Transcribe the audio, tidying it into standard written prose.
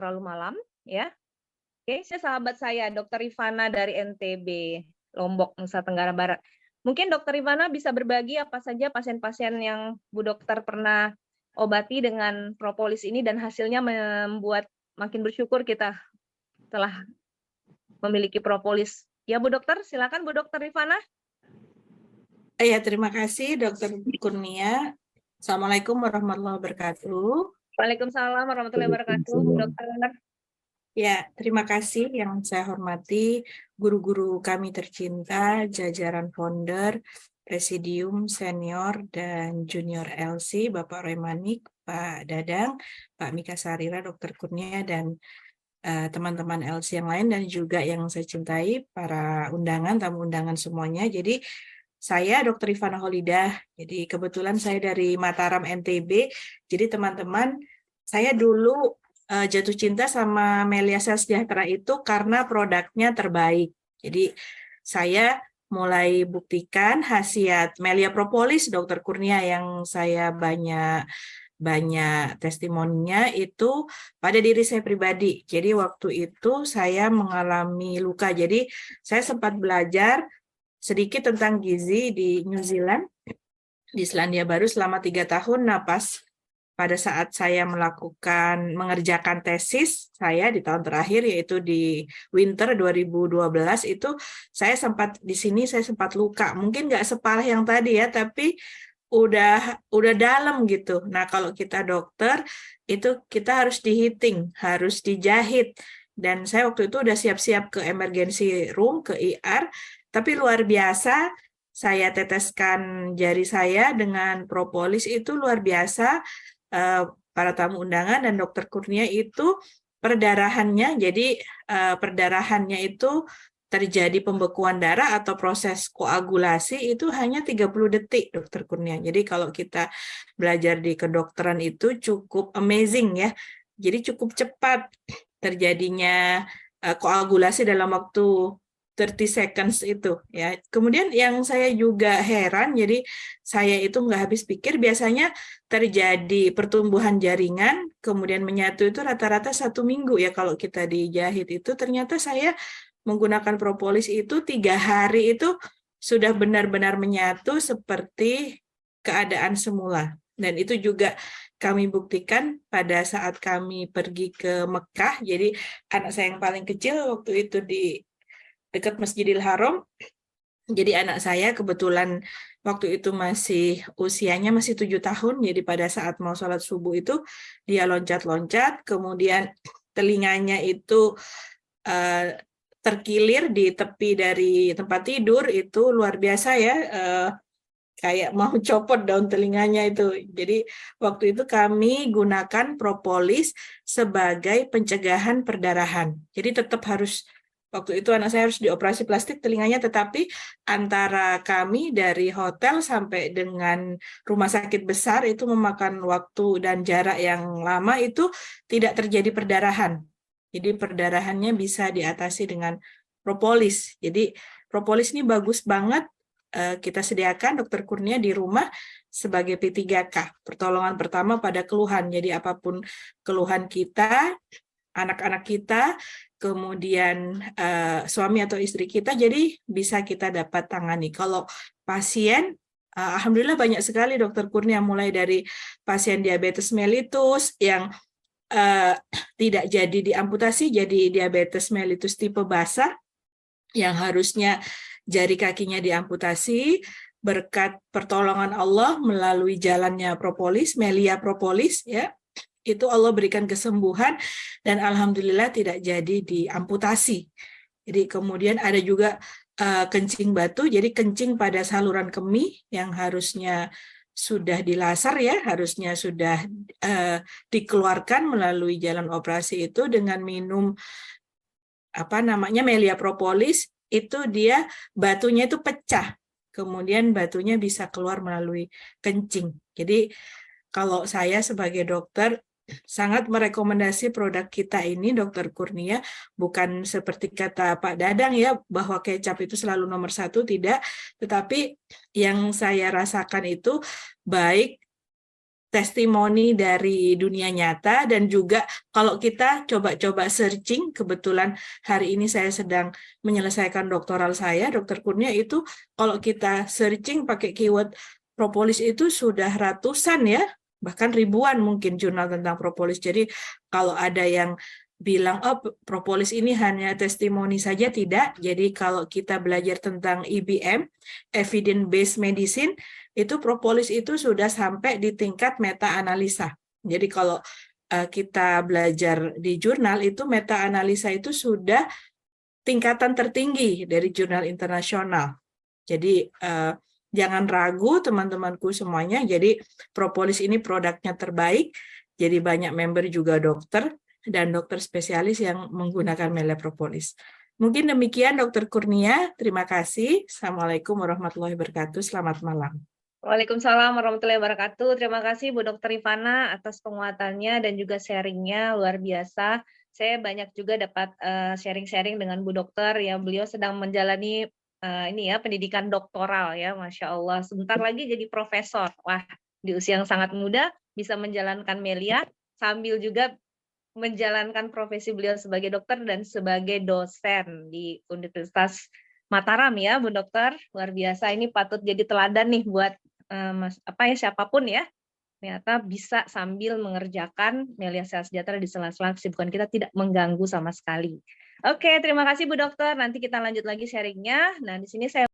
terlalu malam, ya. Oke, sahabat saya, Dokter Ivana dari NTB, Lombok, Nusa Tenggara Barat. Mungkin Dokter Ivana bisa berbagi apa saja pasien-pasien yang Bu Dokter pernah obati dengan propolis ini dan hasilnya membuat makin bersyukur kita telah memiliki propolis. Ya Bu Dokter, silakan Bu Dokter Ivana. Ya, terima kasih Dokter Kurnia. Assalamualaikum warahmatullahi wabarakatuh. Waalaikumsalam warahmatullahi wabarakatuh, Bu Dokter. Ya, terima kasih yang saya hormati guru-guru kami tercinta, jajaran founder, presidium, senior, dan junior LC, Bapak Remanik, Pak Dadang, Pak Mika Sarira, Dokter Kurnia, dan teman-teman LC yang lain, dan juga yang saya cintai, para undangan, tamu undangan semuanya. Jadi, saya Dr. Ivana Holidah, jadi kebetulan saya dari Mataram NTB, jadi teman-teman, saya dulu jatuh cinta sama Melia Sejahtera itu karena produknya terbaik. Jadi saya mulai buktikan khasiat Melia Propolis, Dr. Kurnia, yang saya banyak testimoninya itu pada diri saya pribadi. Jadi waktu itu saya mengalami luka. Jadi saya sempat belajar sedikit tentang gizi di New Zealand, di Selandia Baru selama 3 tahun. Nah, pas pada saat saya mengerjakan tesis saya di tahun terakhir, yaitu di winter 2012, itu saya sempat luka. Mungkin nggak separah yang tadi ya, tapi udah dalam gitu. Nah, kalau kita dokter itu kita harus dihiting, harus dijahit. Dan saya waktu itu udah siap-siap ke emergency room, ke IR, tapi luar biasa, saya teteskan jari saya dengan propolis, itu luar biasa. Para tamu undangan dan Dokter Kurnia itu perdarahannya, jadi perdarahannya itu terjadi pembekuan darah atau proses koagulasi itu hanya 30 detik, Dokter Kurnia. Jadi kalau kita belajar di kedokteran itu cukup amazing ya. Jadi cukup cepat terjadinya koagulasi dalam waktu 30 seconds itu ya. Kemudian yang saya juga heran, jadi saya itu nggak habis pikir, biasanya terjadi pertumbuhan jaringan kemudian menyatu itu rata-rata 1 minggu ya kalau kita dijahit itu. Ternyata saya menggunakan propolis itu 3 hari itu sudah benar-benar menyatu seperti keadaan semula. Dan itu juga kami buktikan pada saat kami pergi ke Mekah. Jadi anak saya yang paling kecil waktu itu di dekat Masjidil Haram. Jadi anak saya kebetulan waktu itu usianya masih 7 tahun. Jadi pada saat mau sholat subuh itu dia loncat-loncat, kemudian telinganya itu terkilir di tepi dari tempat tidur, itu luar biasa ya, kayak mau copot daun telinganya itu. Jadi waktu itu kami gunakan propolis sebagai pencegahan perdarahan. Jadi tetap harus, waktu itu anak saya harus dioperasi plastik telinganya, tetapi antara kami dari hotel sampai dengan rumah sakit besar itu memakan waktu dan jarak yang lama, itu tidak terjadi perdarahan. Jadi perdarahannya bisa diatasi dengan propolis. Jadi propolis ini bagus banget, kita sediakan Dokter Kurnia di rumah sebagai P3K, pertolongan pertama pada keluhan. Jadi apapun keluhan kita, anak-anak kita, kemudian suami atau istri kita, jadi bisa kita dapat tangani. Kalau pasien, alhamdulillah banyak sekali Dokter Kurnia, mulai dari pasien diabetes mellitus yang tidak jadi diamputasi, jadi diabetes mellitus tipe basah yang harusnya jari kakinya diamputasi, berkat pertolongan Allah melalui jalannya propolis, Melia Propolis ya, itu Allah berikan kesembuhan dan alhamdulillah tidak jadi diamputasi. Jadi kemudian ada juga kencing batu, jadi kencing pada saluran kemih yang harusnya sudah dilasar ya, harusnya sudah dikeluarkan melalui jalan operasi itu dengan minum Melia Propolis, itu dia batunya itu pecah, kemudian batunya bisa keluar melalui kencing. Jadi kalau saya sebagai dokter sangat merekomendasi produk kita ini, Dokter Kurnia, bukan seperti kata Pak Dadang ya, bahwa kecap itu selalu nomor 1, tidak. Tetapi yang saya rasakan itu baik testimoni dari dunia nyata, dan juga kalau kita coba-coba searching, kebetulan hari ini saya sedang menyelesaikan doktoral saya, Dr. Kurnia, itu kalau kita searching pakai keyword propolis itu sudah ratusan ya, bahkan ribuan mungkin jurnal tentang propolis. Jadi kalau ada yang bilang, oh propolis ini hanya testimoni saja, tidak. Jadi kalau kita belajar tentang EBM, Evidence Based Medicine, itu propolis itu sudah sampai di tingkat meta-analisa. Jadi kalau kita belajar di jurnal itu meta-analisa itu sudah tingkatan tertinggi dari jurnal internasional. Jadi jangan ragu teman-temanku semuanya. Jadi propolis ini produknya terbaik. Jadi banyak member juga dokter dan dokter spesialis yang menggunakan melepropolis. Mungkin demikian Dr. Kurnia. Terima kasih. Assalamualaikum warahmatullahi wabarakatuh. Selamat malam. Waalaikumsalam warahmatullahi wabarakatuh. Terima kasih Bu Dr. Rifana atas penguatannya dan juga sharingnya, luar biasa. Saya banyak juga dapat sharing-sharing dengan Bu Dokter ya. Beliau sedang menjalani ini ya pendidikan doktoral ya, Masya Allah. Sebentar lagi jadi profesor. Wah, di usia yang sangat muda bisa menjalankan Melia sambil juga menjalankan profesi beliau sebagai dokter dan sebagai dosen di Universitas Mataram ya, Bu Dokter. Luar biasa, ini patut jadi teladan nih buat siapapun ya. Ternyata bisa sambil mengerjakan Melia Sehat Sejahtera di sela-sela kesibukan kita, tidak mengganggu sama sekali. Oke, terima kasih Bu Dokter. Nanti kita lanjut lagi sharingnya. Nah, di sini saya